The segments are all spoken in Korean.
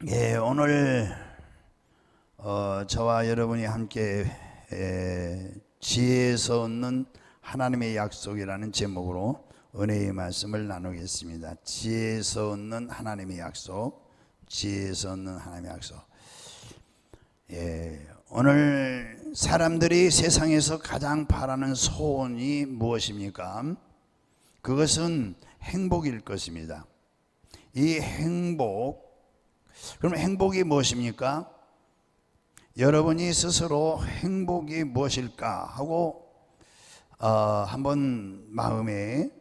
오늘 저와 여러분이 함께 지혜에서 얻는 하나님의 약속이라는 제목으로 은혜의 말씀을 나누겠습니다. 지혜에서 얻는 하나님의 약속, 지혜에서 얻는 하나님의 약속. 오늘 사람들이 세상에서 가장 바라는 소원이 무엇입니까? 그것은 행복일 것입니다. 이 행복, 그럼 행복이 무엇입니까? 여러분이 스스로 행복이 무엇일까 하고 한번 마음에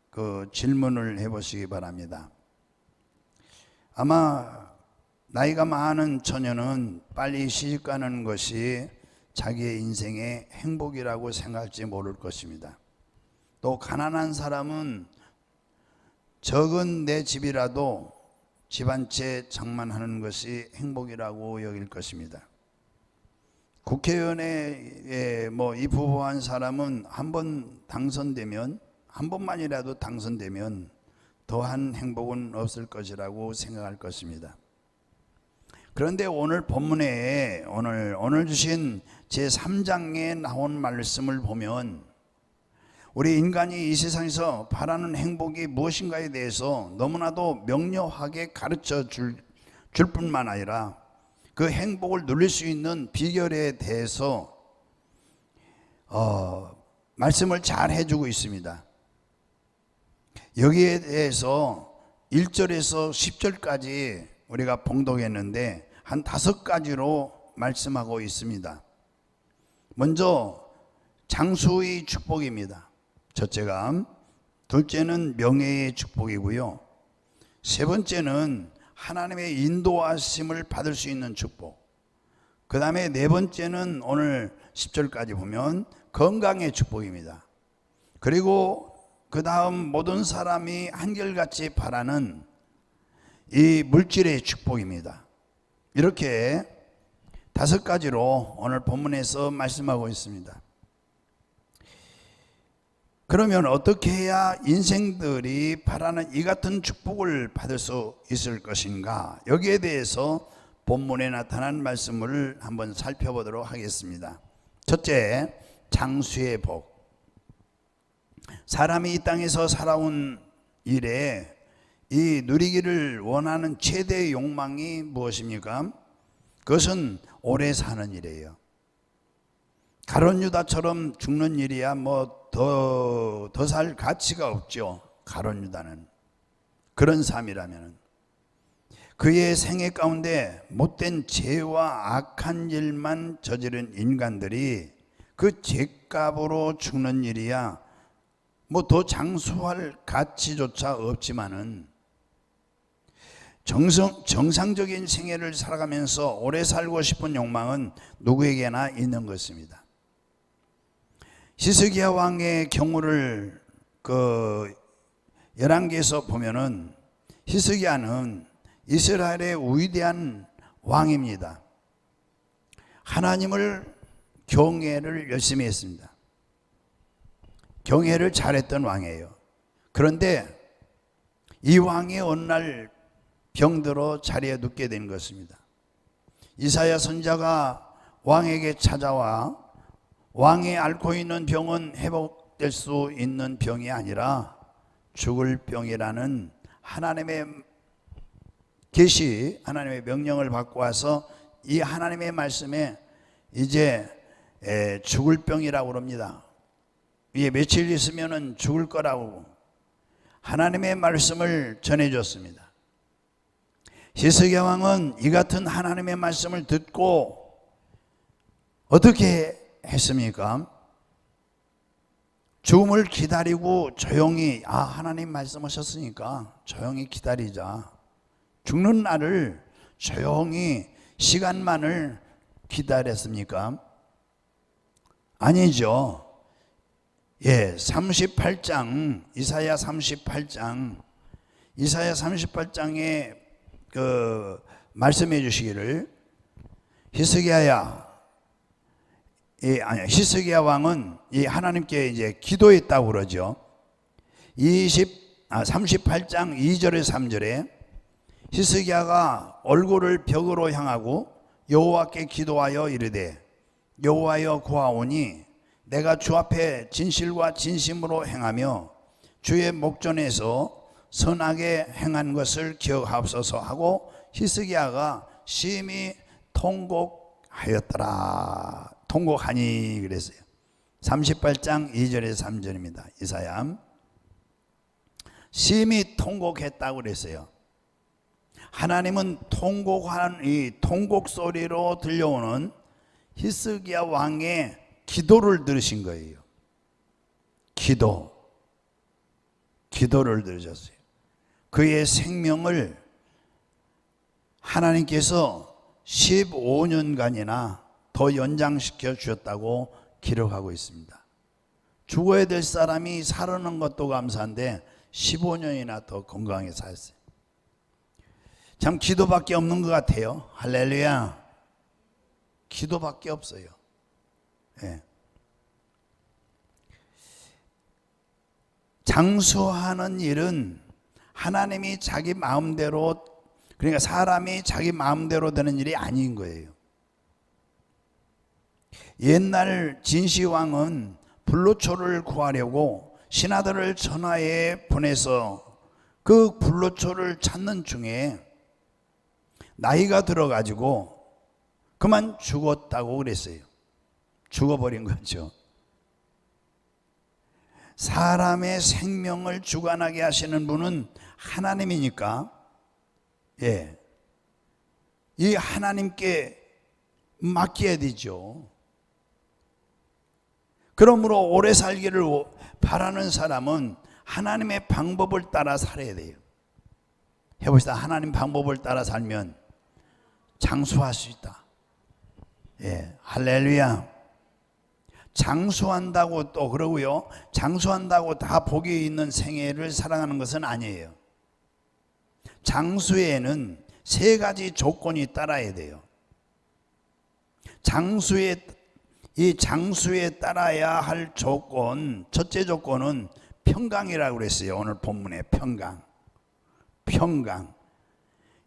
그 질문을 해보시기 바랍니다. 아마 나이가 많은 처녀는 빨리 시집가는 것이 자기의 인생의 행복이라고 생각할지 모를 것입니다. 또 가난한 사람은 적은 내 집이라도 집 한 채 장만하는 것이 행복이라고 여길 것입니다. 국회의원에 입후보한 사람은 한 번만이라도 당선되면 더한 행복은 없을 것이라고 생각할 것입니다. 그런데 오늘 본문에 오늘 주신 제3장에 나온 말씀을 보면 우리 인간이 이 세상에서 바라는 행복이 무엇인가에 대해서 너무나도 명료하게 가르쳐 줄 뿐만 아니라 그 행복을 누릴 수 있는 비결에 대해서 말씀을 잘 해주고 있습니다. 여기에 대해서 1절에서 10절까지 우리가 봉독했는데 한 5가지로 말씀하고 있습니다. 먼저 장수의 축복입니다. 첫째가, 둘째는 명예의 축복이고요. 세 번째는 하나님의 인도하심을 받을 수 있는 축복. 그 다음에 네 번째는 오늘 10절까지 보면 건강의 축복입니다. 그리고 그 다음 모든 사람이 한결같이 바라는 이 물질의 축복입니다. 이렇게 5가지로 오늘 본문에서 말씀하고 있습니다. 그러면 어떻게 해야 인생들이 바라는 이 같은 축복을 받을 수 있을 것인가? 여기에 대해서 본문에 나타난 말씀을 한번 살펴보도록 하겠습니다. 첫째, 장수의 복. 사람이 이 땅에서 살아온 일에 이 누리기를 원하는 최대의 욕망이 무엇입니까? 그것은 오래 사는 일이에요. 가룟 유다처럼 죽는 일이야 더 살 가치가 없죠. 가룟 유다는 그런 삶이라면 그의 생애 가운데 못된 죄와 악한 일만 저지른 인간들이 그 죄값으로 죽는 일이야 더 장수할 가치조차 없지만은 정상적인 생애를 살아가면서 오래 살고 싶은 욕망은 누구에게나 있는 것입니다. 히스기야 왕의 경우를 열왕기에서 보면은 히스기야는 이스라엘의 위대한 왕입니다. 하나님을 경외를 열심히 했습니다. 경외를 잘했던 왕이에요. 그런데 이 왕이 어느 날 병들어 자리에 눕게 된 것입니다. 이사야 선지자가 왕에게 찾아와 왕이 앓고 있는 병은 회복될 수 있는 병이 아니라 죽을 병이라는 하나님의 계시, 하나님의 명령을 받고 와서 이 하나님의 말씀에 이제 죽을 병이라고 그럽니다. 이게 며칠 있으면 죽을 거라고 하나님의 말씀을 전해줬습니다. 히스기야 왕은 이 같은 하나님의 말씀을 듣고 어떻게 했습니까? 죽음을 기다리고 조용히 하나님 말씀하셨으니까 조용히 기다리자. 죽는 날을 조용히 시간만을 기다렸습니까? 아니죠. 38장 이사야 38장에 말씀해 주시기를 히스기야 왕은 이 하나님께 이제 기도했다고 그러죠. 38장 2절에 3절에 히스기야가 얼굴을 벽으로 향하고 여호와께 기도하여 이르되 여호와여 구하오니 내가 주 앞에 진실과 진심으로 행하며 주의 목전에서 선하게 행한 것을 기억하옵소서 하고 히스기야가 심히 통곡하였더라. 통곡하니 그랬어요. 38장 2절에서 3절입니다. 이사야 심히 통곡했다고 그랬어요. 하나님은 통곡한 이 통곡 소리로 들려오는 히스기야 왕의 기도를 들으신 거예요. 기도를 들으셨어요. 그의 생명을 하나님께서 15년간이나 더 연장시켜 주셨다고 기록하고 있습니다. 죽어야 될 사람이 살아난 것도 감사한데 15년이나 더 건강하게 살았어요. 참 기도밖에 없는 것 같아요. 할렐루야. 기도밖에 없어요. 예. 장수하는 일은 하나님이 자기 마음대로, 그러니까 사람이 자기 마음대로 되는 일이 아닌 거예요. 옛날 진시황은 불로초를 구하려고 신하들을 전하에 보내서 그 불로초를 찾는 중에 나이가 들어가지고 그만 죽었다고 그랬어요. 죽어버린 거죠. 사람의 생명을 주관하게 하시는 분은 하나님이니까, 예, 이 하나님께 맡겨야 되죠. 그러므로 오래 살기를 바라는 사람은 하나님의 방법을 따라 살아야 돼요. 해봅시다. 하나님 방법을 따라 살면 장수할 수 있다. 예, 할렐루야. 장수한다고 또 그러고요. 장수한다고 다 복이 있는 생애를 살아가는 것은 아니에요. 장수에는 세 가지 조건이 따라야 돼요. 이 장수에 따라야 할 조건, 첫째 조건은 평강이라고 그랬어요. 오늘 본문에 평강.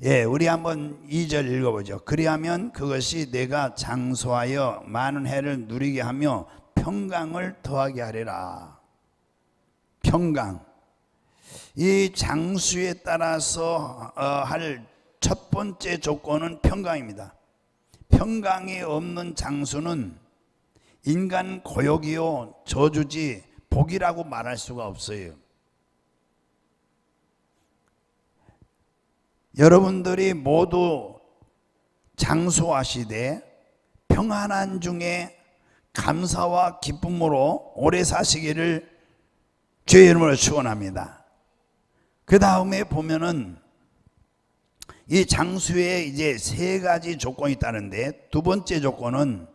예, 우리 한번 2절 읽어보죠. 그리하면 그것이 내가 장수하여 많은 해를 누리게 하며 평강을 더하게 하리라. 평강. 이 장수에 따라서 할 첫 번째 조건은 평강입니다. 평강이 없는 장수는 인간 고역이요 저주지 복이라고 말할 수가 없어요. 여러분들이 모두 장수하시되 평안한 중에 감사와 기쁨으로 오래 사시기를 주의 이름으로 축원합니다. 그 다음에 보면은 이 장수에 이제 세 가지 조건이 있다는데, 두 번째 조건은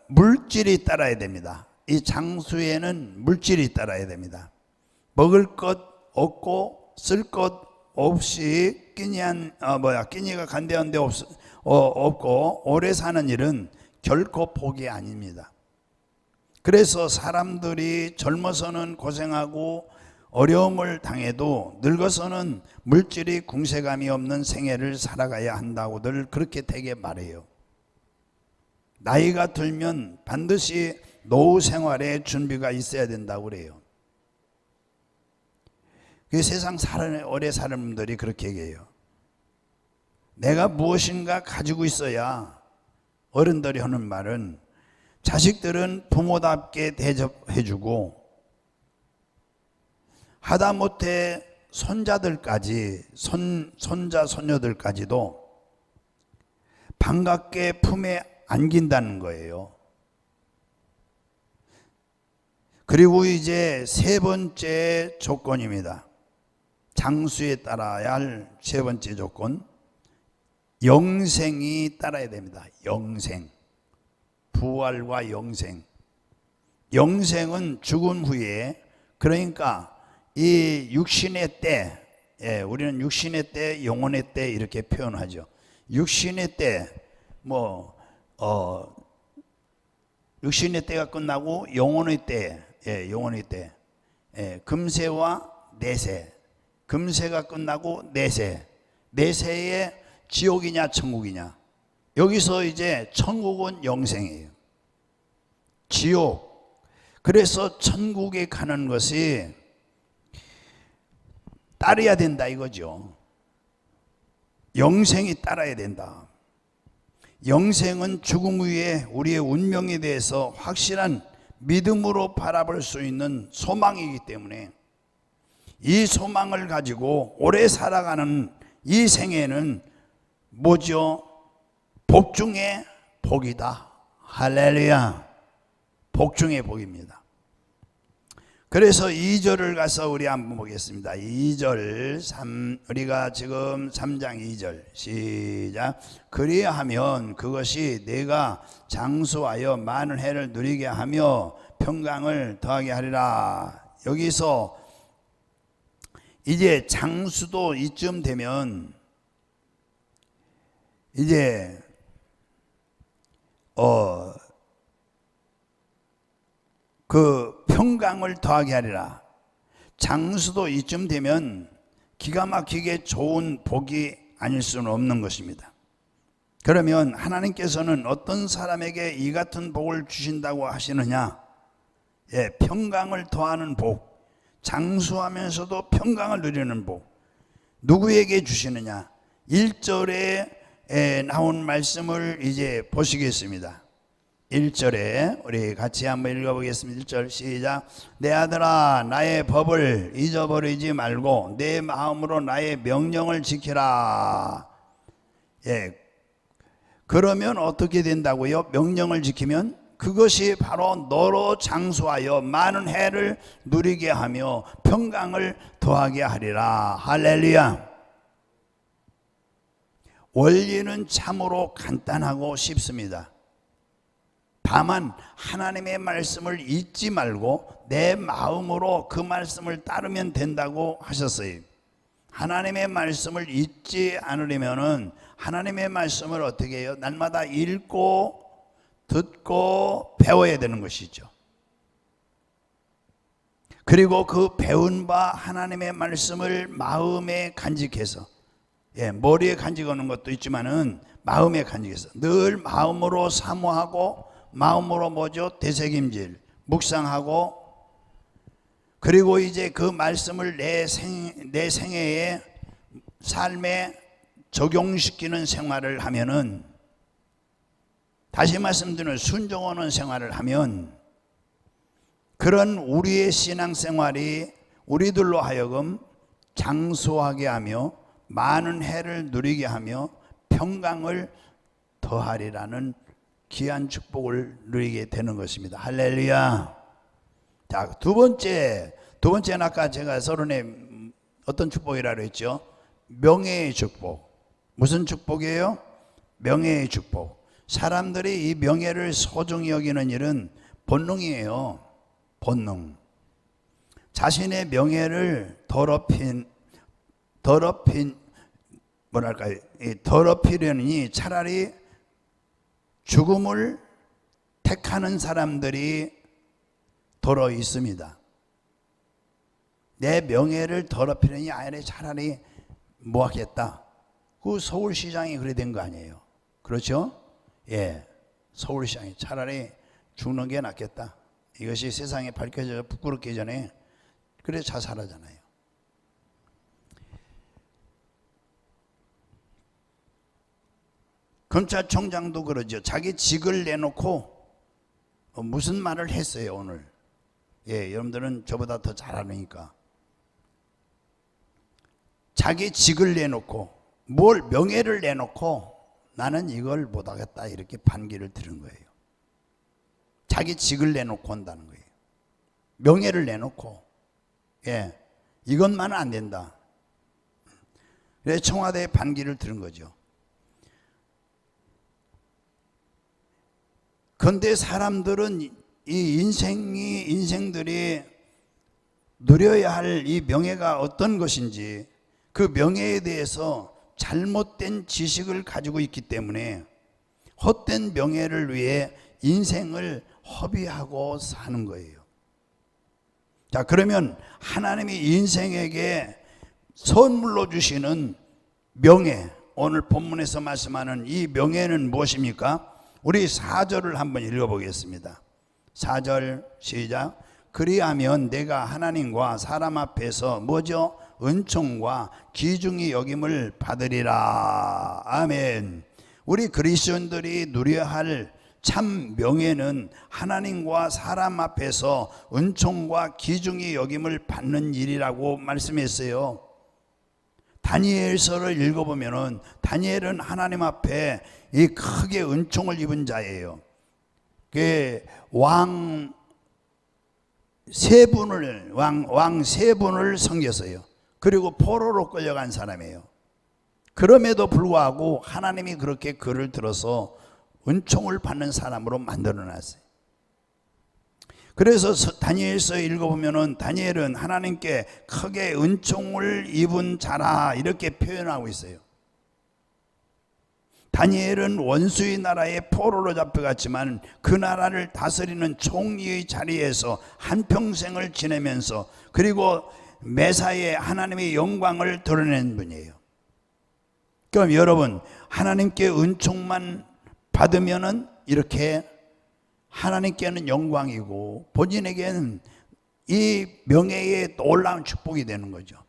물질이 따라야 됩니다. 이 장수에는 물질이 따라야 됩니다. 먹을 것 없고 쓸 것 없이 끼니가 간대한 데 없고 오래 사는 일은 결코 복이 아닙니다. 그래서 사람들이 젊어서는 고생하고 어려움을 당해도 늙어서는 물질이 궁색함이 없는 생애를 살아가야 한다고들 그렇게 되게 말해요. 나이가 들면 반드시 노후 생활에 준비가 있어야 된다고 그래요. 그 세상 오래 사는 분들이 그렇게 얘기해요. 내가 무엇인가 가지고 있어야, 어른들이 하는 말은 자식들은 부모답게 대접해주고 하다못해 손자들까지, 손자 손녀들까지도 반갑게 품에 안긴다는 거예요. 그리고 이제 세 번째 조건입니다. 장수에 따라야 할 세 번째 조건, 영생이 따라야 됩니다. 영생, 부활과 영생. 영생은 죽은 후에, 그러니까 이 육신의 때, 예, 우리는 육신의 때, 영혼의 때 이렇게 표현하죠. 육신의 때, 육신의 때가 끝나고 영혼의 때, 예, 영혼의 때, 예, 금세와 내세, 금세가 끝나고 내세. 내세에 지옥이냐 천국이냐. 여기서 이제 천국은 영생이에요. 지옥. 그래서 천국에 가는 것이 따라야 된다 이거죠. 영생이 따라야 된다. 영생은 죽음 후에 우리의 운명에 대해서 확실한 믿음으로 바라볼 수 있는 소망이기 때문에 이 소망을 가지고 오래 살아가는 이 생애는 뭐죠? 복 중에 복이다. 할렐루야. 복 중에 복입니다. 그래서 2절을 가서 우리 한번 보겠습니다. 2절, 우리가 지금 3장 2절 시작. 그리하면 그것이 내가 장수하여 많은 해를 누리게 하며 평강을 더하게 하리라. 여기서 이제 장수도 이쯤 되면 이제 그 평강을 더하게 하리라. 장수도 이쯤 되면 기가 막히게 좋은 복이 아닐 수는 없는 것입니다. 그러면 하나님께서는 어떤 사람에게 이 같은 복을 주신다고 하시느냐? 예, 평강을 더하는 복, 장수하면서도 평강을 누리는 복. 누구에게 주시느냐? 1절에 나온 말씀을 이제 보시겠습니다. 1절에 우리 같이 한번 읽어보겠습니다. 1절 시작. 내 아들아 나의 법을 잊어버리지 말고 내 마음으로 나의 명령을 지키라. 예, 그러면 어떻게 된다고요? 명령을 지키면 그것이 바로 너로 장수하여 많은 해를 누리게 하며 평강을 더하게 하리라. 할렐루야. 원리는 참으로 간단하고 쉽습니다. 다만 하나님의 말씀을 잊지 말고 내 마음으로 그 말씀을 따르면 된다고 하셨어요. 하나님의 말씀을 잊지 않으려면은 하나님의 말씀을 어떻게 해요? 날마다 읽고 듣고 배워야 되는 것이죠. 그리고 그 배운 바 하나님의 말씀을 마음에 간직해서, 예, 머리에 간직하는 것도 있지만은 마음에 간직해서 늘 마음으로 사모하고 마음으로 뭐죠? 되새김질, 묵상하고, 그리고 이제 그 말씀을 내 생애의 삶에 적용시키는 생활을 하면은, 다시 말씀드리면 순종하는 생활을 하면 그런 우리의 신앙생활이 우리들로 하여금 장수하게 하며 많은 해를 누리게 하며 평강을 더하리라는 귀한 축복을 누리게 되는 것입니다. 할렐루야. 자, 두 번째는 아까 제가 서론에 어떤 축복이라고 했죠? 명예의 축복. 무슨 축복이에요? 명예의 축복. 사람들이 이 명예를 소중히 여기는 일은 본능이에요. 본능. 자신의 명예를 더럽히려니 차라리 죽음을 택하는 사람들이 더러 있습니다. 내 명예를 더럽히려니 차라리 뭐 하겠다. 그 서울시장이 그래 된 거 아니에요. 그렇죠? 예, 서울시장이 차라리 죽는 게 낫겠다. 이것이 세상에 밝혀져 부끄럽기 전에 그래 자살하잖아요. 검찰총장도 그러죠. 자기 직을 내놓고 무슨 말을 했어요 오늘. 예, 여러분들은 저보다 더 잘 아니까. 자기 직을 내놓고 뭘 명예를 내놓고 나는 이걸 못하겠다 이렇게 반기를 들은 거예요. 자기 직을 내놓고 한다는 거예요. 명예를 내놓고, 예, 이것만은 안 된다. 그래서 청와대에 반기를 들은 거죠. 그런데 사람들은 이 인생들이 누려야 할 이 명예가 어떤 것인지 그 명예에 대해서 잘못된 지식을 가지고 있기 때문에 헛된 명예를 위해 인생을 허비하고 사는 거예요. 자, 그러면 하나님이 인생에게 선물로 주시는 명예, 오늘 본문에서 말씀하는 이 명예는 무엇입니까? 우리 4절을 한번 읽어보겠습니다. 4절 시작. 그리하면 내가 하나님과 사람 앞에서 뭐죠? 은총과 귀중히 여김을 받으리라. 아멘. 우리 그리스도인들이 누려야 할 참 명예는 하나님과 사람 앞에서 은총과 귀중히 여김을 받는 일이라고 말씀했어요. 다니엘서를 읽어보면은 다니엘은 하나님 앞에 이 크게 은총을 입은 자예요. 왕 세 분을 섬겼어요. 그리고 포로로 끌려간 사람이에요. 그럼에도 불구하고 하나님이 그렇게 그를 들어서 은총을 받는 사람으로 만들어 놨어요. 그래서 다니엘서 읽어보면은 다니엘은 하나님께 크게 은총을 입은 자라 이렇게 표현하고 있어요. 다니엘은 원수의 나라에 포로로 잡혀갔지만 그 나라를 다스리는 총리의 자리에서 한평생을 지내면서 그리고 매사에 하나님의 영광을 드러낸 분이에요. 그럼 여러분, 하나님께 은총만 받으면은 이렇게 하나님께는 영광이고 본인에게는 이 명예의 놀라운 축복이 되는 거죠.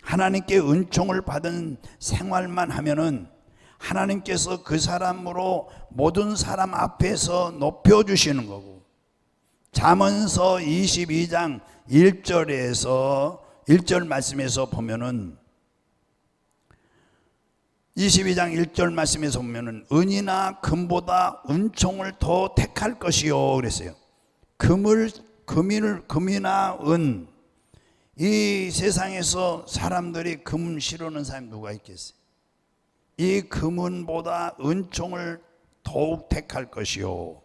하나님께 은총을 받은 생활만 하면은 하나님께서 그 사람으로 모든 사람 앞에서 높여주시는 거고, 잠언서 22장 1절 말씀에서 보면은 22장 1절 말씀에서 보면은 은이나 금보다 은총을 더 택할 것이요 그랬어요. 금이나 은, 이 세상에서 사람들이 금 싫어하는 사람이 누가 있겠어요? 이 금은보다 은총을 더욱 택할 것이요.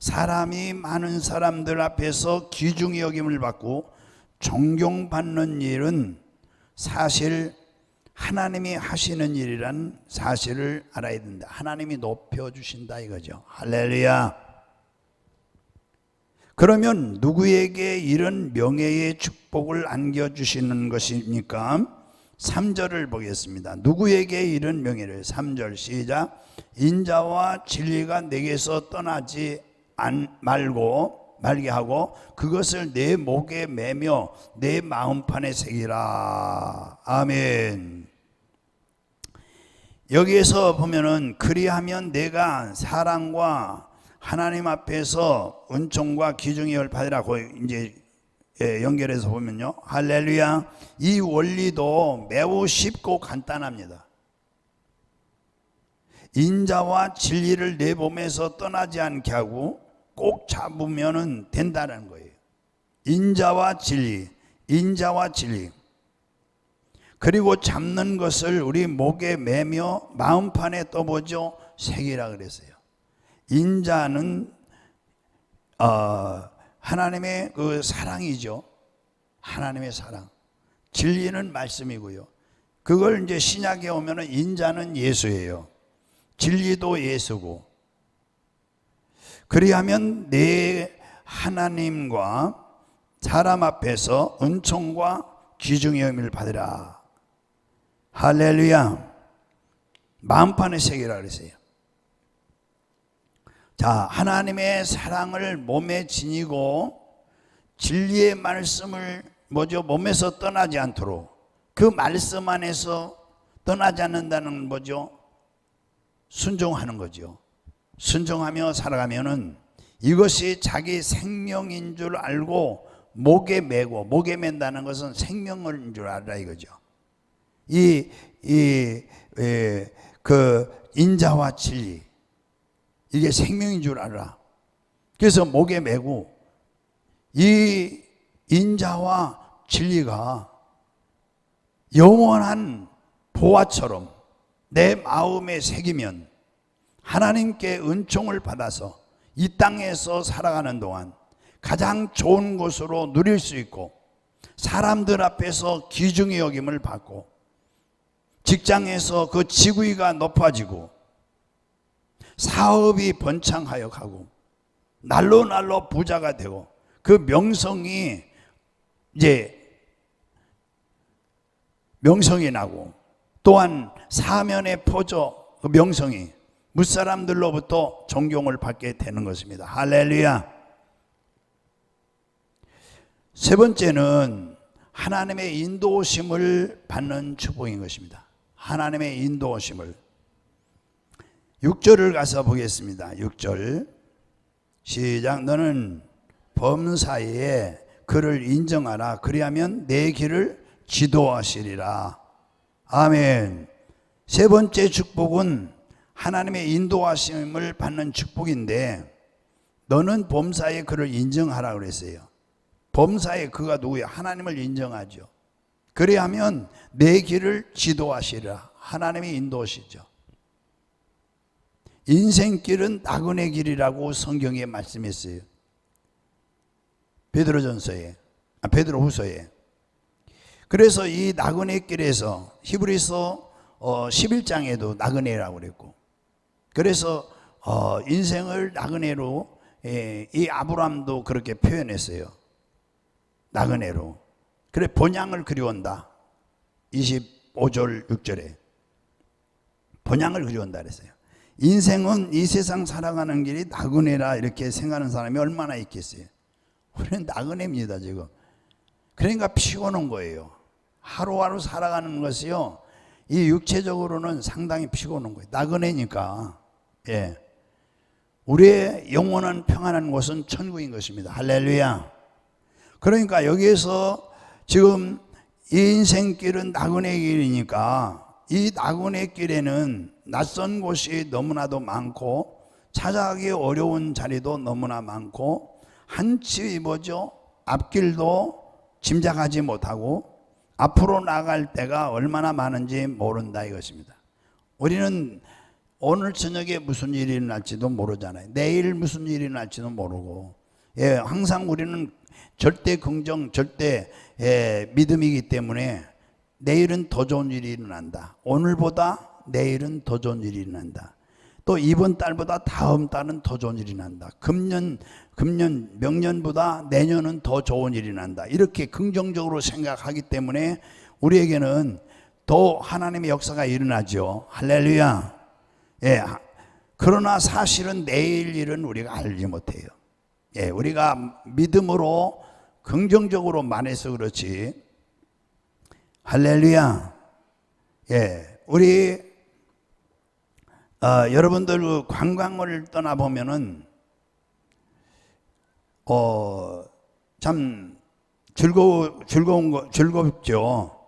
사람이 많은 사람들 앞에서 귀중히 여김을 받고 존경받는 일은 사실 하나님이 하시는 일이란 사실을 알아야 된다. 하나님이 높여주신다 이거죠. 할렐루야. 그러면 누구에게 이런 명예의 축복을 안겨주시는 것입니까? 3절을 보겠습니다. 누구에게 이런 명예를, 3절 시작. 인자와 진리가 내게서 떠나지 말게 하고 그것을 내 목에 매며 내 마음판에 새기라. 아멘. 여기에서 보면은 그리하면 내가 사랑과 하나님 앞에서 은총과 귀중히 받으라고 이제 연결해서 보면요, 할렐루야. 이 원리도 매우 쉽고 간단합니다. 인자와 진리를 내 몸에서 떠나지 않게 하고 꼭 잡으면 된다는 거예요. 인자와 진리. 그리고 잡는 것을 우리 목에 매며 마음판에 떠보죠, 새기라 그랬어요. 인자는 하나님의 그 사랑이죠. 하나님의 사랑. 진리는 말씀이고요. 그걸 이제 신약에 오면은 인자는 예수예요. 진리도 예수고. 그리하면 내 하나님과 사람 앞에서 은총과 귀중의 의미를 받으라. 할렐루야. 마음판에 새기라 그랬어요. 자, 하나님의 사랑을 몸에 지니고 진리의 말씀을 몸에서 떠나지 않도록, 그 말씀 안에서 떠나지 않는다는 뭐죠? 순종하는 거죠. 순종하며 살아가면은 이것이 자기 생명인 줄 알고 목에 매고, 목에 맨다는 것은 생명인 줄 알라 이거죠. 그 인자와 진리, 이게 생명인 줄 알아. 그래서 목에 매고 이 인자와 진리가 영원한 보화처럼 내 마음에 새기면 하나님께 은총을 받아서 이 땅에서 살아가는 동안 가장 좋은 곳으로 누릴 수 있고, 사람들 앞에서 귀중히 여김을 받고, 직장에서 그 지위가 높아지고, 사업이 번창하여 가고, 날로 부자가 되고, 그 명성이 이제 명성이 나고, 또한 사면의 포저 그 명성이 무사람들로부터 존경을 받게 되는 것입니다. 할렐루야. 세 번째는 하나님의 인도심을 받는 축복인 것입니다. 하나님의 인도심을. 6절을 가서 보겠습니다. 6절 시작. 너는 범사에 그를 인정하라. 그리하면 내 길을 지도하시리라. 아멘. 세 번째 축복은 하나님의 인도하심을 받는 축복인데, 너는 범사에 그를 인정하라 그랬어요. 범사에 그가 누구예요? 하나님을 인정하죠. 그리하면 내 길을 지도하시리라. 하나님이 인도하시죠. 인생길은 나그네 길이라고 성경에 말씀했어요. 베드로후서에. 그래서 이 나그네 길에서 히브리서 11장에도 나그네라고 그랬고, 그래서 인생을 나그네로 이 아브라함도 그렇게 표현했어요. 나그네로. 그래 본향을 그리운다. 25절 6절에 본향을 그리운다 그랬어요. 인생은 이 세상 살아가는 길이 나그네라 이렇게 생각하는 사람이 얼마나 있겠어요. 우리는 나그네입니다 지금. 그러니까 피곤한 거예요. 하루하루 살아가는 것이요, 이 육체적으로는 상당히 피곤한 거예요. 나그네니까. 예. 우리의 영원한 평안한 곳은 천국인 것입니다. 할렐루야. 그러니까 여기에서 지금 이 인생길은 나그네 길이니까, 이 나그네 길에는 낯선 곳이 너무나도 많고 찾아가기 어려운 자리도 너무나 많고, 한치 뭐죠? 앞길도 짐작하지 못하고 앞으로 나갈 때가 얼마나 많은지 모른다 이것입니다. 우리는 오늘 저녁에 무슨 일이 일어날지도 모르잖아요. 내일 무슨 일이 일어날지도 모르고, 예, 항상 우리는 절대 긍정, 절대 믿음이기 때문에 내일은 더 좋은 일이 일어난다. 오늘보다 내일은 더 좋은 일이 일어난다. 또 이번 달보다 다음 달은 더 좋은 일이 난다. 금년, 명년보다 내년은 더 좋은 일이 난다. 이렇게 긍정적으로 생각하기 때문에 우리에게는 더 하나님의 역사가 일어나죠. 할렐루야. 예. 그러나 사실은 내일 일은 우리가 알지 못해요. 예, 우리가 믿음으로 긍정적으로 말해서 그렇지. 할렐루야. 예, 우리 여러분들 그 관광을 떠나보면은 참 즐겁죠.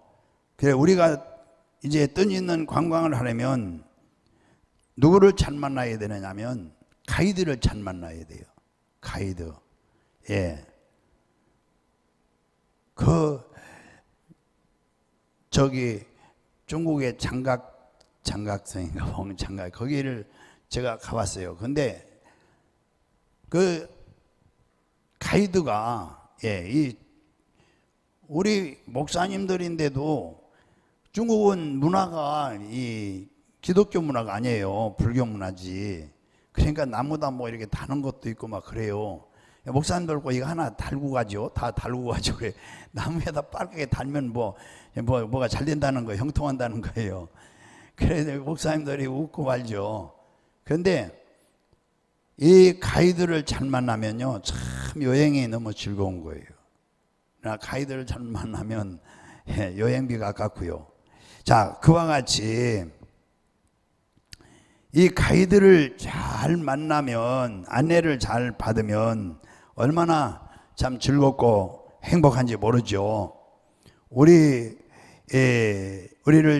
그래, 우리가 이제 뜻있는 관광을 하려면 누구를 잘 만나야 되느냐면 가이드를 잘 만나야 돼요. 가이드. 예. 중국의 장각성인가 장각, 거기를 제가 가봤어요. 근데 그 가이드가, 예, 우리 목사님들인데도 중국은 문화가 이 기독교 문화가 아니에요. 불교 문화지. 그러니까 나무다 뭐 이렇게 다는 것도 있고 막 그래요. 목사님들 거 이거 하나 달고 가죠. 다 달고 가죠. 그래. 나무에다 빨갛게 달면 뭐가 잘 된다는 거예요. 형통한다는 거예요. 그래서 목사님들이 웃고 말죠. 그런데 이 가이드를 잘 만나면요, 참 여행이 너무 즐거운 거예요. 가이드를 잘 만나면 여행비가 아깝고요. 자, 그와 같이 이 가이드를 잘 만나면, 안내를 잘 받으면 얼마나 참 즐겁고 행복한지 모르죠. 우리를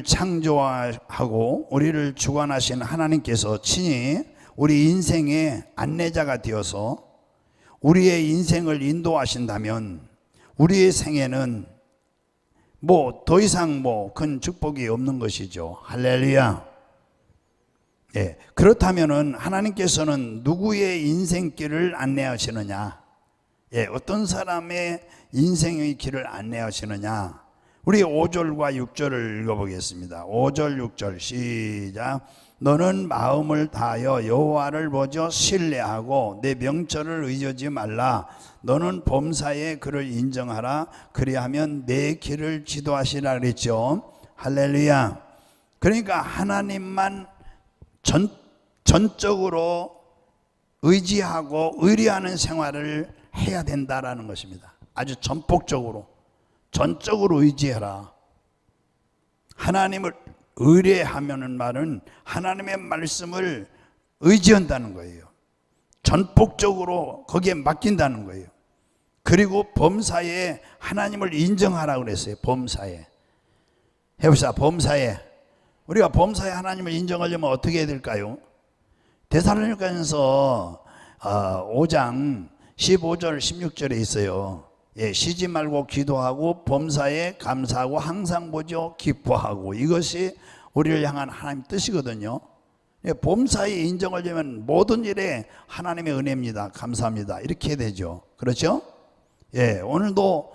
창조하고 우리를 주관하신 하나님께서 친히 우리 인생의 안내자가 되어서 우리의 인생을 인도하신다면 우리의 생애는 뭐 더 이상 큰 축복이 없는 것이죠. 할렐루야. 예, 그렇다면은 하나님께서는 누구의 인생길을 안내하시느냐? 예, 어떤 사람의 인생의 길을 안내하시느냐? 우리 5절과 6절을 읽어보겠습니다. 5절 6절 시작. 너는 마음을 다하여 여호와를 보죠 신뢰하고 내 명철을 의지하지 말라. 너는 범사에 그를 인정하라. 그리하면 내 길을 지도하시라 그랬죠. 할렐루야. 그러니까 하나님만 전적으로 의지하고 의뢰하는 생활을 해야 된다라는 것입니다. 아주 전폭적으로, 전적으로 의지해라. 하나님을 의뢰하면은 말은 하나님의 말씀을 의지한다는 거예요. 전폭적으로 거기에 맡긴다는 거예요. 그리고 범사에 하나님을 인정하라고 그랬어요. 범사에. 해봅시다. 범사에. 우리가 범사에 하나님을 인정하려면 어떻게 해야 될까요? 데살로니가전서 5장 15절 16절에 있어요. 예, 쉬지 말고 기도하고 범사에 감사하고 항상 보죠 기뻐하고. 이것이 우리를 향한 하나님 뜻이거든요. 예, 범사에 인정하려면 모든 일에 하나님의 은혜입니다. 감사합니다. 이렇게 되죠. 그렇죠? 예, 오늘도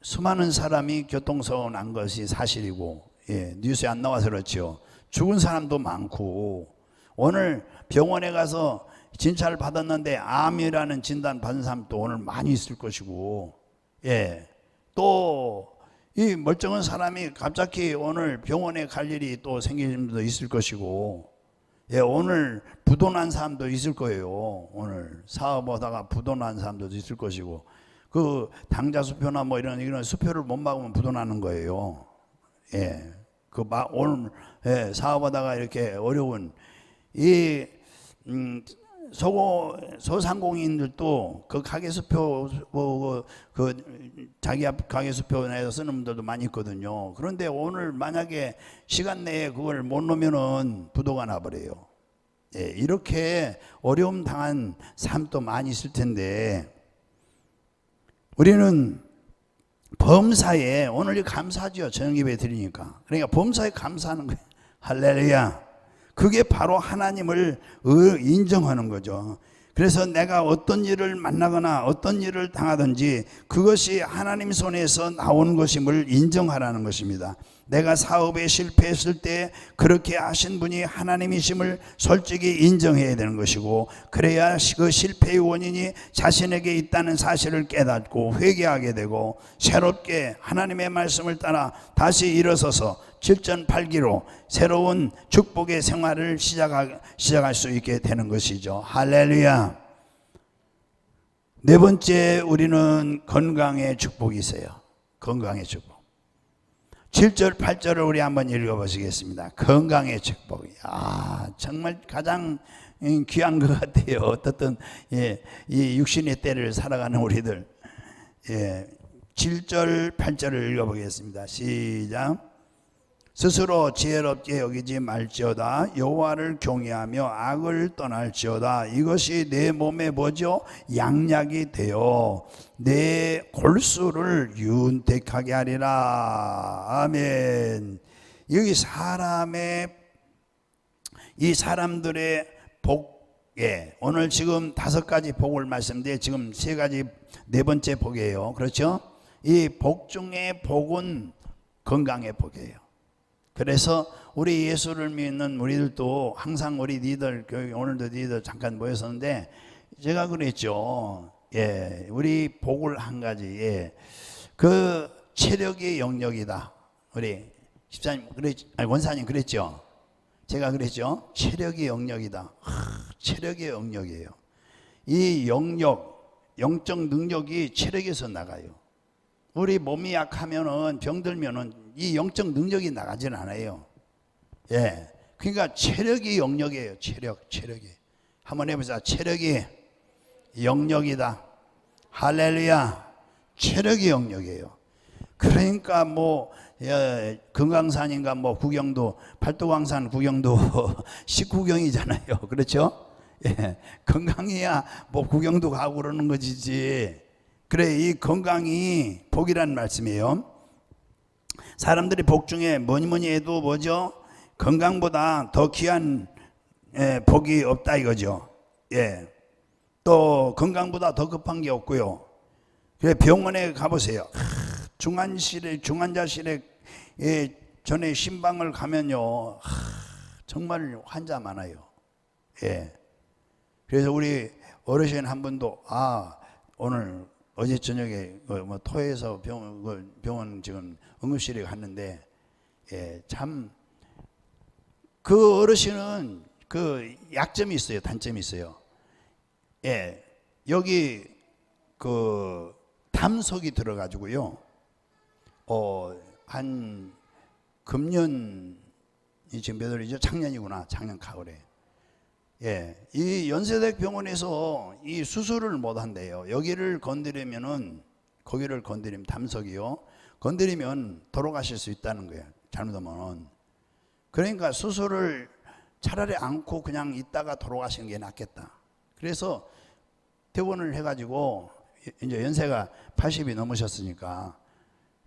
수많은 사람이 교통사고 난 것이 사실이고, 예, 뉴스에 안 나와서 그렇죠. 죽은 사람도 많고, 오늘 병원에 가서 진찰을 받았는데 암이라는 진단 받은 사람도 오늘 많이 있을 것이고, 예, 또 이 멀쩡한 사람이 갑자기 오늘 병원에 갈 일이 또 생길 일도 있을 것이고, 예, 오늘 부도난 사람도 있을 거예요. 오늘 사업하다가 부도난 사람도 있을 것이고, 그 당자 수표나 뭐 이런 수표를 못 막으면 부도나는 거예요. 예, 오늘 예, 사업하다가 이렇게 어려운 이 소상공인들도 그 가게 수표 자기 앞 가게 수표 내서 쓰는 분들도 많이 있거든요. 그런데 오늘 만약에 시간 내에 그걸 못 놓으면은 부도가 나버려요. 예, 이렇게 어려움 당한 사람도 많이 있을 텐데, 우리는 범사에 오늘 감사하죠. 저녁 예배 드리니까. 그러니까 범사에 감사하는 거예요. 할렐루야. 그게 바로 하나님을 인정하는 거죠. 그래서 내가 어떤 일을 만나거나 어떤 일을 당하든지 그것이 하나님 손에서 나온 것임을 인정하라는 것입니다. 내가 사업에 실패했을 때 그렇게 하신 분이 하나님이심을 솔직히 인정해야 되는 것이고, 그래야 그 실패의 원인이 자신에게 있다는 사실을 깨닫고 회개하게 되고, 새롭게 하나님의 말씀을 따라 다시 일어서서 7전8기로 새로운 축복의 생활을 시작할 수 있게 되는 것이죠. 할렐루야. 네 번째, 우리는 건강의 축복이 있어요. 건강의 축복. 7절 8절을 우리 한번 읽어보시겠습니다. 건강의 축복. 정말 가장 귀한 것 같아요. 어떻든 이 육신의 때를 살아가는 우리들. 7절 8절을 읽어보겠습니다. 시작. 스스로 지혜롭게 여기지 말지어다. 여호와를 경외하며 악을 떠날지어다. 이것이 내 몸에 뭐죠? 양약이 되어 내 골수를 윤택하게 하리라. 아멘. 여기 이 사람들의 복에 오늘 지금 5가지 복을 말씀드려 지금 3가지 4번째 복이에요. 그렇죠? 이 복 중에 복은 건강의 복이에요. 그래서 우리 예수를 믿는 우리들도 항상 우리 니들 교회 오늘도 니들 잠깐 모였었는데 제가 그랬죠. 예, 우리 복을 한 가지, 그 체력의 영역이다. 우리 집사님 원사님 그랬죠. 제가 그랬죠. 체력의 영역이다. 체력의 영역이에요. 이 영적 능력이 체력에서 나가요. 우리 몸이 약하면은 병들면은 이 영적 능력이 나가지는 않아요. 예, 그러니까 체력이 영역이에요. 체력이. 한번 해보자. 체력이 영역이다. 할렐루야. 체력이 영역이에요. 그러니까 금강산인가 구경도 팔도광산 구경도 19경이잖아요. 그렇죠? 예, 건강해야 구경도 가고 그러는 것이지. 그래, 이 건강이 복이라는 말씀이에요. 사람들이 복 중에 뭐니 해도 뭐죠? 건강보다 더 귀한 복이 없다 이거죠. 예. 또 건강보다 더 급한 게 없고요. 그래, 병원에 가보세요. 중환자실에 전에 신방을 가면요, 정말 환자 많아요. 예. 그래서 우리 어르신 한 분도 오늘 어제 저녁에 토해서 병원 지금 응급실에 갔는데, 예, 참 그 어르신은 그 약점이 있어요. 단점이 있어요. 예, 여기 그 담석이 들어가지고요. 한 금년이 지금 몇 월이죠? 작년이구나. 작년 가을에. 예, 이 연세대 병원에서 이 수술을 못 한대요. 여기를 건드리면은 거기를 건드리면 담석이요. 건드리면 돌아가실 수 있다는 거예요. 잘못하면. 그러니까 수술을 차라리 않고 그냥 있다가 돌아가시는 게 낫겠다. 그래서 퇴원을 해가지고 이제 연세가 80이 넘으셨으니까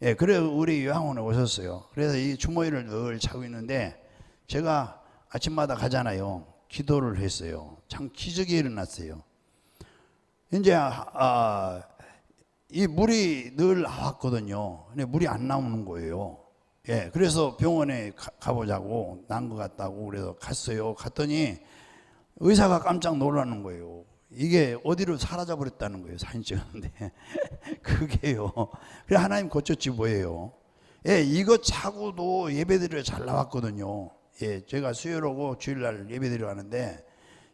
예, 그래 우리 요양원에 오셨어요. 그래서 이 추모일을 늘 차고 있는데 제가 아침마다 가잖아요. 기도를 했어요. 참 기적이 일어났어요. 이제 이 물이 늘 나왔거든요. 근데 물이 안 나오는 거예요. 예, 그래서 병원에 가보자고 난 것 같다고 그래서 갔어요. 갔더니 의사가 깜짝 놀라는 거예요. 이게 어디로 사라져 버렸다는 거예요. 사진 찍었는데 그게요. 그래 하나님 고쳤지 뭐예요. 예, 이거 차고도 예배드려 잘 나왔거든요. 예, 제가 수요일 오고 주일날 예배드려 가는데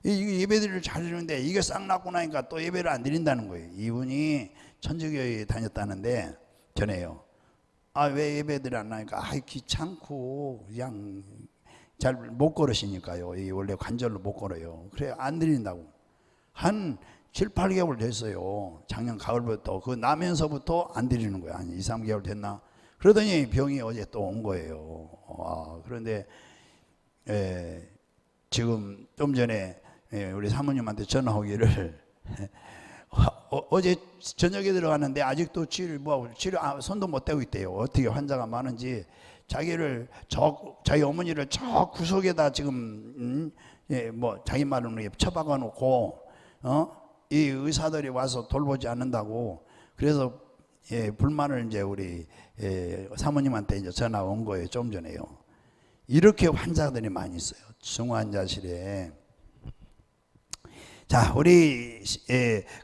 이 예배드리를 잘 드리는데 이게 싹 났고 나니까 또 예배를 안 드린다는 거예요. 이분이 천주교에 다녔다는데 전에요. 왜 예배드리 안 나니까 귀찮고 그냥 잘 못 걸으시니까요. 이 원래 관절로 못 걸어요. 그래 안 드린다고. 한 7, 8개월 됐어요. 작년 가을부터 그 나면서부터 안 드리는 거야. 한 2, 3개월 됐나? 그러더니 병이 어제 또 온 거예요. 그런데 지금 좀 전에 우리 사모님한테 전화 오기를 어제 저녁에 들어갔는데 아직도 치료 손도 못 대고 있대요. 어떻게 환자가 많은지 자기 어머니를 저 구석에다 지금 뭐 자기 말로는 처박아 놓고 이 의사들이 와서 돌보지 않는다고 그래서 불만을 이제 우리 사모님한테 이제 전화 온 거예요. 좀 전에요. 이렇게 환자들이 많이 있어요. 중환자실에. 자,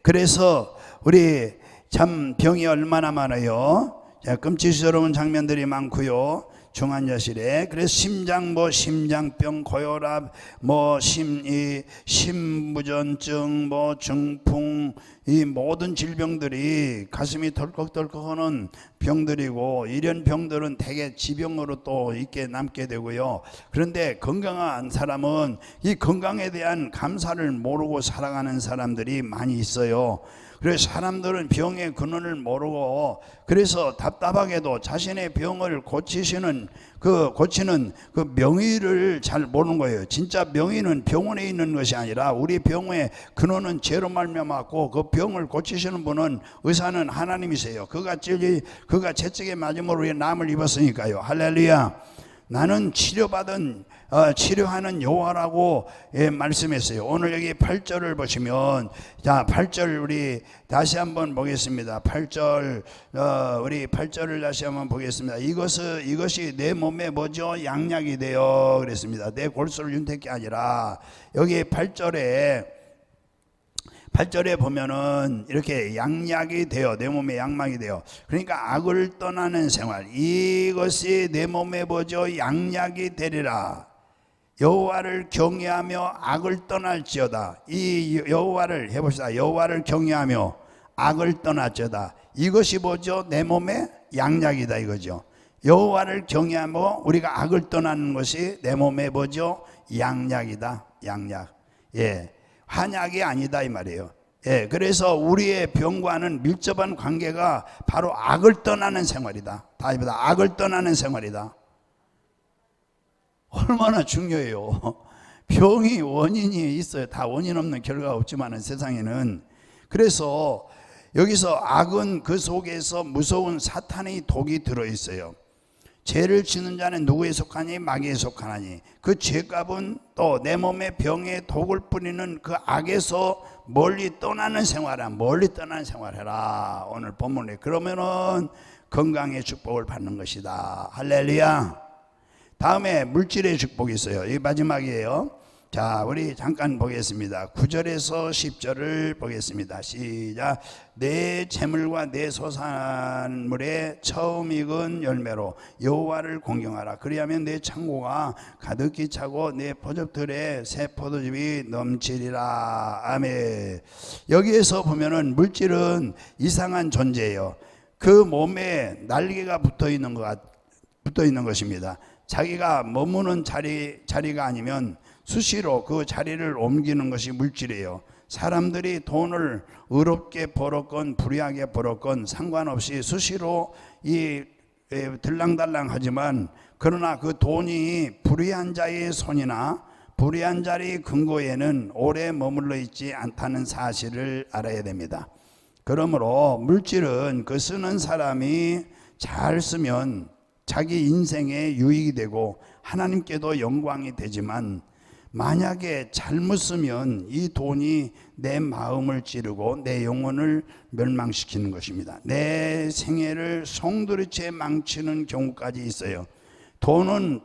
그래서 우리 참 병이 얼마나 많아요. 자, 끔찍스러운 장면들이 많고요. 중환자실에. 그래서 심장병, 고혈압, 심부전증, 중풍, 이 모든 질병들이 가슴이 덜컥덜컥하는 병들이고 이런 병들은 대개 지병으로 또 있게 남게 되고요. 그런데 건강한 사람은 이 건강에 대한 감사를 모르고 살아가는 사람들이 많이 있어요. 그래서 사람들은 병의 근원을 모르고 그래서 답답하게도 자신의 병을 고치는 그 명의를 잘 모르는 거예요. 진짜 명의는 병원에 있는 것이 아니라 우리 병의 근원은 죄로 말미암았고 그 병을 고치시는 분은 의사는 하나님이세요. 그가 채찍에 맞음으로 남을 입었으니까요. 할렐루야. 나는 치료하는 여호와라고 말씀했어요. 오늘 여기 8절을 보시면, 자, 8절 우리 다시 한번 보겠습니다. 8절, 우리 8절을 다시 한번 보겠습니다. 이것이 내 몸에 뭐죠? 양약이 되어 그랬습니다. 내 골수를 윤택 게 아니라, 여기 8절에 보면은 이렇게 양약이 되어 내 몸에 양막이 되어 그러니까 악을 떠나는 생활 이것이 내 몸에 뭐죠? 양약이 되리라. 여호와를 경외하며 악을 떠날지어다. 이 여호와를 해봅시다. 여호와를 경외하며 악을 떠날지어다. 이것이 뭐죠? 내 몸에 양약이다 이거죠. 여호와를 경외하며 우리가 악을 떠나는 것이 내 몸에 뭐죠? 양약이다. 양약. 예. 한약이 아니다 이 말이에요. 예, 그래서 우리의 병과는 밀접한 관계가 바로 악을 떠나는 생활이다. 다시보다 악을 떠나는 생활이다. 얼마나 중요해요. 병이 원인이 있어요. 다 원인 없는 결과가 없지만 세상에는. 그래서 여기서 악은 그 속에서 무서운 사탄의 독이 들어있어요. 죄를 짓는 자는 누구에 속하니? 마귀에 속하나니. 그 죄값은 또 내 몸에 병에 독을 뿌리는 그 악에서 멀리 떠나는 생활이라. 멀리 떠나는 생활해라. 오늘 본문에. 그러면은 건강의 축복을 받는 것이다. 할렐루야. 다음에 물질의 축복이 있어요. 이 마지막이에요. 자, 우리 잠깐 보겠습니다. 9절에서 10절을 보겠습니다. 시작. 내 재물과 내 소산물의 처음 익은 열매로 여호와를 공경하라. 그리하면 내 창고가 가득히 차고 내 포접들에 새 포도즙이 넘치리라. 아멘. 여기에서 보면은 물질은 이상한 존재예요. 그 몸에 날개가 붙어 있는 것입니다. 자기가 머무는 자리가 아니면 수시로 그 자리를 옮기는 것이 물질이에요. 사람들이 돈을 의롭게 벌었건 불의하게 벌었건 상관없이 수시로 들랑달랑하지만, 그러나 그 돈이 불의한 자의 손이나 불의한 자의 근거에는 오래 머물러 있지 않다는 사실을 알아야 됩니다. 그러므로 물질은 그 쓰는 사람이 잘 쓰면 자기 인생에 유익이 되고 하나님께도 영광이 되지만, 만약에 잘못 쓰면 이 돈이 내 마음을 찌르고 내 영혼을 멸망시키는 것입니다. 내 생애를 송두리째 망치는 경우까지 있어요. 돈은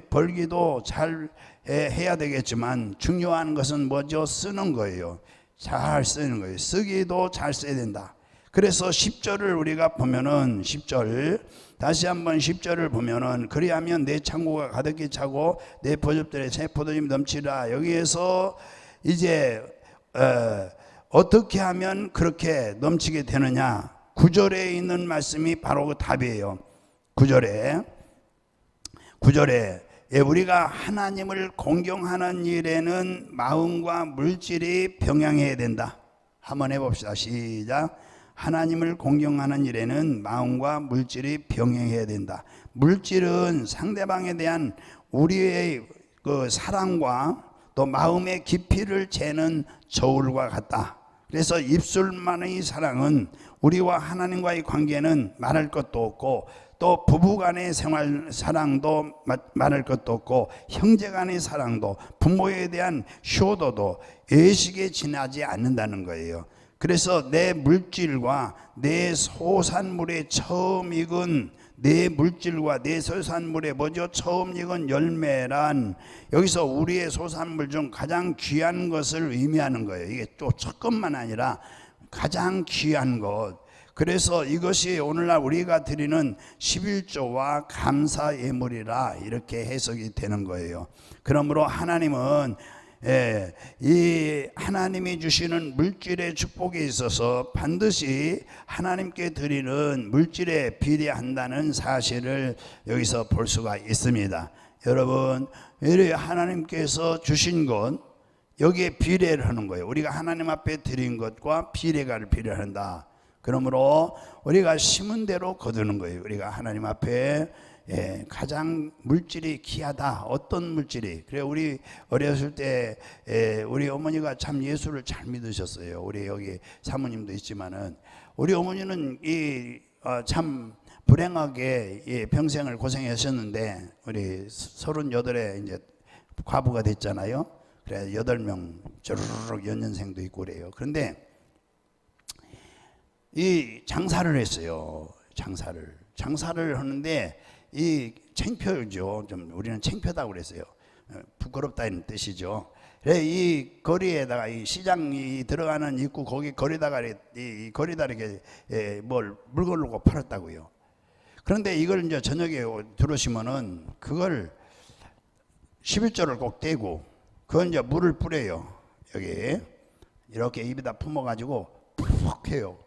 벌기도 잘 해야 되겠지만 중요한 것은 뭐죠? 쓰는 거예요. 잘 쓰는 거예요. 쓰기도 잘 써야 된다. 그래서 10절을 우리가 보면은 10절 다시 한번 10절을 보면은 그리하면 내 창고가 가득히 차고 내 포접들에 새 포도즙이 넘치라. 여기에서 이제 어떻게 하면 그렇게 넘치게 되느냐? 9절에 있는 말씀이 바로 그 답이에요. 9절에 우리가 하나님을 공경하는 일에는 마음과 물질이 병행해야 된다. 한번 해봅시다. 시작. 하나님을 공경하는 일에는 마음과 물질이 병행해야 된다. 물질은 상대방에 대한 우리의 그 사랑과 또 마음의 깊이를 재는 저울과 같다. 그래서 입술만의 사랑은 우리와 하나님과의 관계는 말할 것도 없고, 또 부부간의 생활 사랑도 말할 것도 없고, 형제간의 사랑도, 부모에 대한 효도도 예식에 지나지 않는다는 거예요. 그래서 내 물질과 내 소산물의 처음 익은 내 물질과 내 소산물의 뭐죠? 처음 익은 열매란, 여기서 우리의 소산물 중 가장 귀한 것을 의미하는 거예요. 이게 또 조금만 아니라 가장 귀한 것. 그래서 이것이 오늘날 우리가 드리는 11조와 감사 예물이라 이렇게 해석이 되는 거예요. 그러므로 하나님은 이 하나님이 주시는 물질의 축복에 있어서 반드시 하나님께 드리는 물질에 비례한다는 사실을 여기서 볼 수가 있습니다. 여러분, 하나님께서 주신 것, 여기에 비례를 하는 거예요. 우리가 하나님 앞에 드린 것과 비례를 한다. 그러므로 우리가 심은 대로 거두는 거예요. 우리가 하나님 앞에 가장 물질이 귀하다. 어떤 물질이? 그래, 우리 어렸을 때 우리 어머니가 참 예수를 잘 믿으셨어요. 우리 여기 사모님도 있지만은 우리 어머니는 참 불행하게 평생을 고생하셨는데, 우리 38에 이제 과부가 됐잖아요. 그래 8명 저르륵 연년생도 있고 그래요. 그런데 이 장사를 했어요. 장사를 하는데 이 창피하죠. 좀 우리는 창피하다고 그랬어요. 부끄럽다는 뜻이죠. 그래 이 거리에다가 이 시장이 들어가는 입구 거기 거리다가 이 거리다 이렇게 물건을 놓고 팔았다고요. 그런데 이걸 이제 저녁에 들어오시면은 그걸 11조를 꼭 떼고 그건 이제 물을 뿌려요. 여기 이렇게 입에다 품어가지고 푹 해요.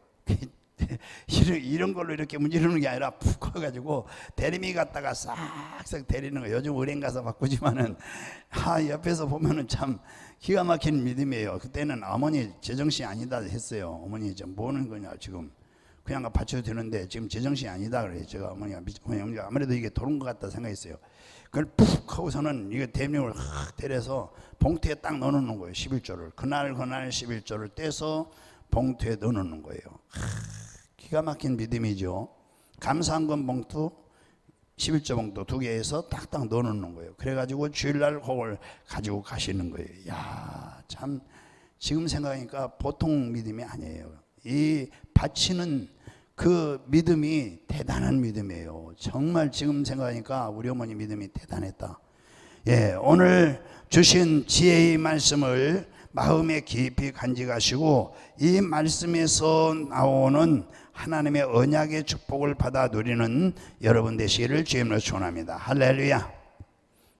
이런 걸로 이렇게 문지르는 게 아니라 푹 커가지고 대리미 갖다가 싹싹 데리는 거예요. 요즘 은행 가서 바꾸지만은 옆에서 보면은 참 기가 막힌 믿음이에요. 그때는 어머니 제정신이 아니다 했어요. 어머니 지금 뭐 하는 거냐 지금 그냥 받쳐도 되는데 지금 제정신이 아니다 그래요. 제가 어머니가 아무래도 이게 도는 것 같다 생각했어요. 그걸 푹 하고서는 이거 대명을 확 때려서 봉투에 딱 넣어놓는 거예요. 11조를 그날 11조를 떼서 봉투에 넣어놓는 거예요. 기가 막힌 믿음이죠. 감사한금 봉투 11조 봉투 2개에서 딱딱 넣어놓는 거예요. 그래가지고 주일날 그걸 가지고 가시는 거예요. 야, 참 지금 생각하니까 보통 믿음이 아니에요. 이 바치는 그 믿음이 대단한 믿음이에요. 정말 지금 생각하니까 우리 어머니 믿음이 대단했다. 예, 오늘 주신 지혜의 말씀을 마음에 깊이 간직하시고 이 말씀에서 나오는 하나님의 언약의 축복을 받아 누리는 여러분 되시기를 주님으로 축원합니다. 할렐루야.